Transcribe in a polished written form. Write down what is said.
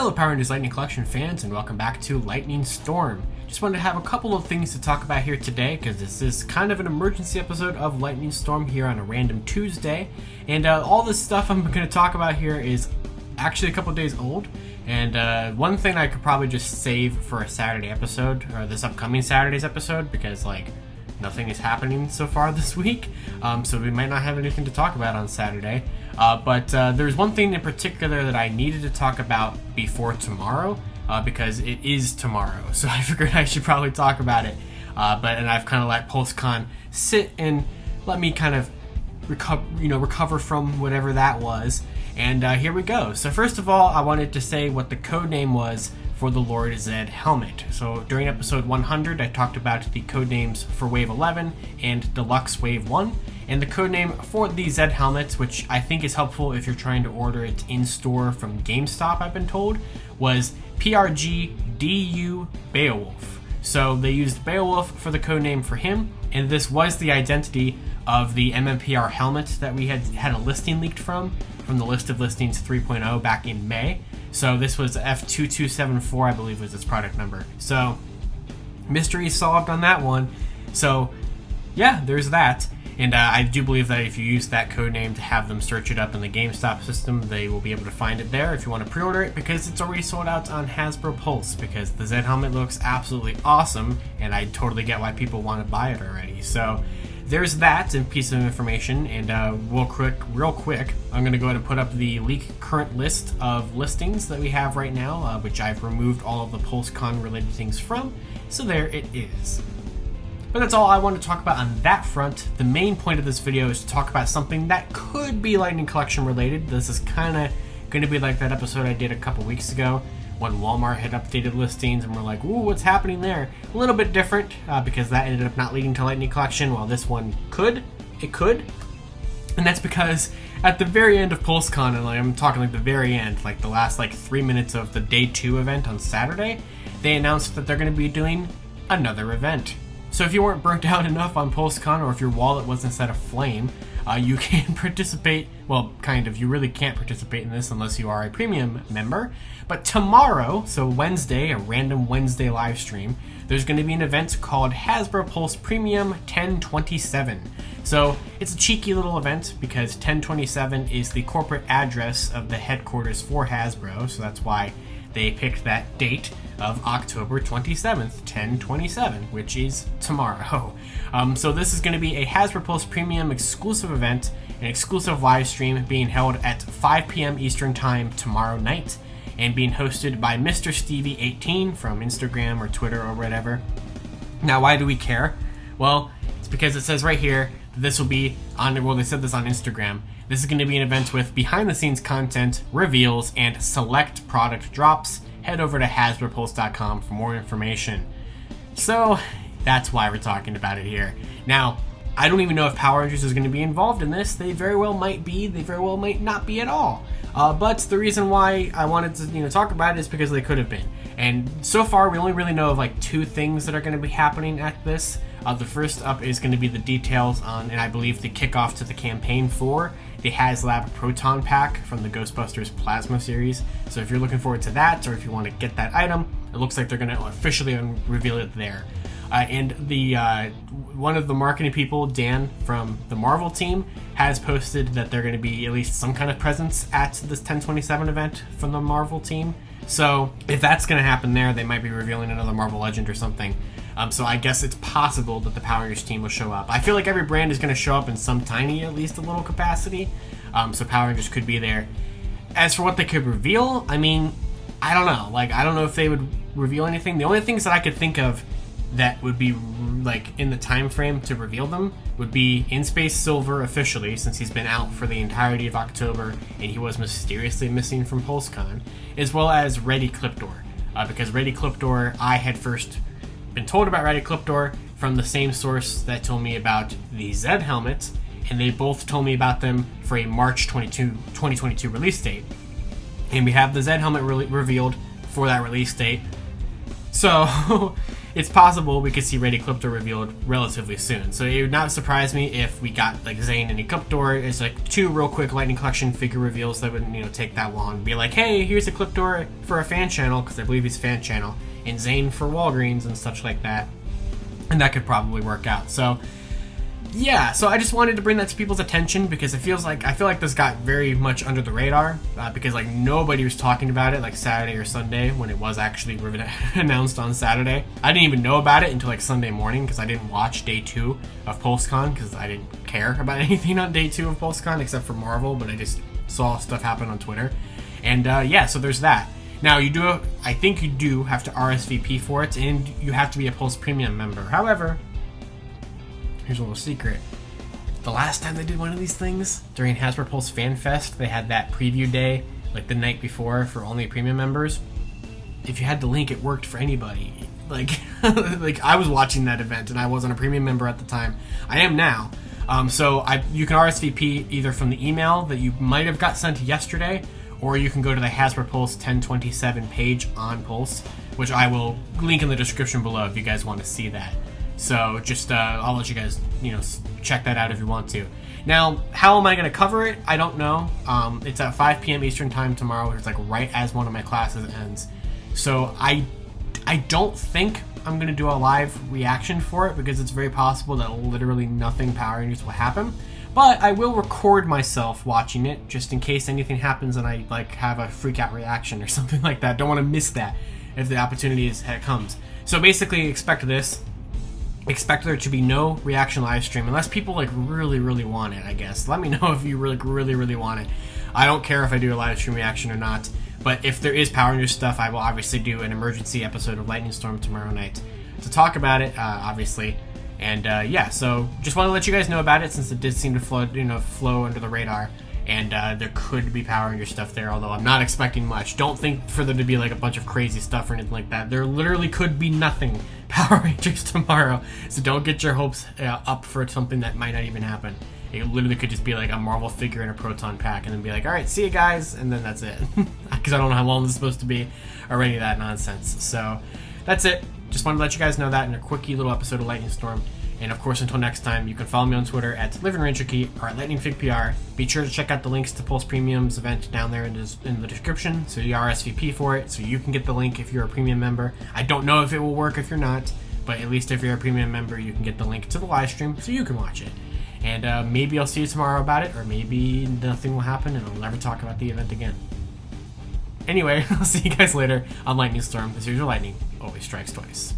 Hello Power Rangers Lightning Collection fans, and welcome back to Lightning Storm. Just wanted to have a couple of things to talk about here today, because this is kind of an emergency episode of Lightning Storm here on a random Tuesday. And all this stuff I'm going to talk about here is actually a couple of days old. And one thing I could probably just save for a Saturday episode, or this upcoming Saturday's episode, because nothing is happening so far this week, so we might not have anything to talk about on Saturday. But there's one thing in particular that I needed to talk about before tomorrow, because it is tomorrow, so I figured I should probably talk about it. And I've kind of let Pulse Con sit and let me kind of recover from whatever that was. And here we go. So first of all, I wanted to say what the code name was for the Lord Zed helmet. So during episode 100, I talked about the code names for Wave 11 and Deluxe Wave 1. And the code name for the Zed helmets, which I think is helpful if you're trying to order it in store from GameStop, I've been told, was PRG-DU Beowulf. So they used Beowulf for the code name for him, and this was the identity of the MMPR helmet that we had a listing leaked from the list of listings 3.0 back in May. So this was F2274, I believe was its product number. So mystery solved on that one. So yeah, there's that. And I do believe that if you use that code name to have them search it up in the GameStop system, they will be able to find it there if you want to pre-order it, because it's already sold out on Hasbro Pulse, because the Zed helmet looks absolutely awesome, and I totally get why people want to buy it already. So there's that piece of information, and real quick, I'm going to go ahead and put up the leak current list of listings that we have right now, which I've removed all of the Pulse Con related things from, so there it is. But that's all I want to talk about on that front. The main point of this video is to talk about something that could be Lightning Collection related. This is kind of going to be like that episode I did a couple weeks ago when Walmart had updated listings and we're like, ooh, what's happening there? A little bit different because that ended up not leading to Lightning Collection, while this one could. It could. And that's because at the very end of PulseCon, and I'm talking the very end, the last 3 minutes of the Day 2 event on Saturday, they announced that they're going to be doing another event. So if you weren't burnt out enough on PulseCon, or if your wallet wasn't set aflame, you can participate. Well, kind of. You really can't participate in this unless you are a premium member. But tomorrow, so Wednesday, a random Wednesday live stream, there's going to be an event called Hasbro Pulse Premium 1027. So it's a cheeky little event because 1027 is the corporate address of the headquarters for Hasbro, so that's why they picked that date of October 27th, 1027, which is tomorrow. So this is going to be a Hasbro Pulse Premium exclusive event, an exclusive live stream being held at 5 p.m. Eastern Time tomorrow night, and being hosted by Mr. Stevie18 from Instagram or Twitter or whatever. Now, why do we care? Well, it's because it says right here that this will be on, well, they said this on Instagram. This is going to be an event with behind-the-scenes content, reveals, and select product drops. Head over to HasbroPulse.com for more information. So that's why we're talking about it here. Now, I don't even know if Power Rangers is going to be involved in this. They very well might be. They very well might not be at all. But the reason why I wanted to talk about it is because they could have been. And so far, we only really know of two things that are going to be happening at this. The first up is going to be the details on, and I believe the kickoff to the campaign for the HasLab Proton Pack from the Ghostbusters Plasma series. So if you're looking forward to that, or if you want to get that item, it looks like they're going to officially reveal it there. And the one of the marketing people, Dan from the Marvel team, has posted that they're going to be at least some kind of presence at this 1027 event from the Marvel team. So if that's going to happen there, they might be revealing another Marvel Legend or something. So I guess it's possible that the Power Rangers team will show up. I feel like every brand is going to show up in some tiny, at least a little capacity. So Power Rangers could be there. As for what they could reveal, I mean, I don't know. I don't know if they would reveal anything. The only things that I could think of that would be in the time frame to reveal them would be In Space Silver officially, since he's been out for the entirety of October and he was mysteriously missing from PulseCon, as well as Ready Clipdoor, because Ready Clipdoor, I had first been told about Ready Clipdoor from the same source that told me about the Zed helmets, and they both told me about them for a March 2022 release date. And we have the Zed helmet revealed for that release date. So it's possible we could see Red Ecliptor revealed relatively soon. So it would not surprise me if we got like Zane and Ecliptor. It's like 2 real quick Lightning Collection figure reveals that wouldn't take that long. Be like, hey, here's Ecliptor for a fan channel, because I believe he's a fan channel, and Zane for Walgreens and such like that. And that could probably work out. So yeah, so I just wanted to bring that to people's attention because I feel like this got very much under the radar because like nobody was talking about it like Saturday or Sunday when it was actually announced on Saturday. I didn't even know about it until like Sunday morning because I didn't watch day 2 of Pulse Con because I didn't care about anything on day 2 of Pulse Con except for Marvel, but I just saw stuff happen on Twitter. And yeah, so there's that. Now I think you do have to RSVP for it, and you have to be a Pulse Premium member. However, here's a little secret. The last time they did one of these things, during Hasbro Pulse Fan Fest, they had that preview day, like the night before, for only premium members. If you had the link, it worked for anybody. Like, like I was watching that event, and I wasn't a premium member at the time. I am now. So you can RSVP either from the email that you might have got sent yesterday, or you can go to the Hasbro Pulse 1027 page on Pulse, which I will link in the description below if you guys want to see that. So just I'll let you guys check that out if you want to. Now, how am I going to cover it? I don't know. It's at 5 p.m. Eastern time tomorrow. It's like right as one of my classes ends. So I don't think I'm going to do a live reaction for it because it's very possible that literally nothing Power Rangers will happen. But I will record myself watching it just in case anything happens and I like have a freak out reaction or something like that. Don't want to miss that if the opportunity comes. So basically expect this. Expect there to be no reaction live stream unless people like really want it, I guess. Let me know if you really want it. I don't care if I do a live stream reaction or not, but if there is Power Rangers stuff, I will obviously do an emergency episode of Lightning Storm tomorrow night to talk about it, obviously. And yeah, so just want to let you guys know about it since it did seem to flow under the radar. And there could be Power Ranger stuff there, although I'm not expecting much. Don't think for there to be like a bunch of crazy stuff or anything like that. There literally could be nothing Power Rangers tomorrow, so don't get your hopes up for something that might not even happen. It literally could just be like a Marvel figure in a proton pack and then be like, alright, see you guys, and then that's it. Because I don't know how long this is supposed to be or any of that nonsense. So that's it. Just wanted to let you guys know that in a quickie little episode of Lightning Storm. And of course, until next time, you can follow me on Twitter at LivingRangerKey or at LightningFigPR. Be sure to check out the links to Pulse Premium's event down there in the description, so you RSVP for it, so you can get the link if you're a premium member. I don't know if it will work if you're not, but at least if you're a premium member, you can get the link to the live stream, so you can watch it. And maybe I'll see you tomorrow about it, or maybe nothing will happen and I'll never talk about the event again. Anyway, I'll see you guys later on Lightning Storm. This is your lightning always strikes twice.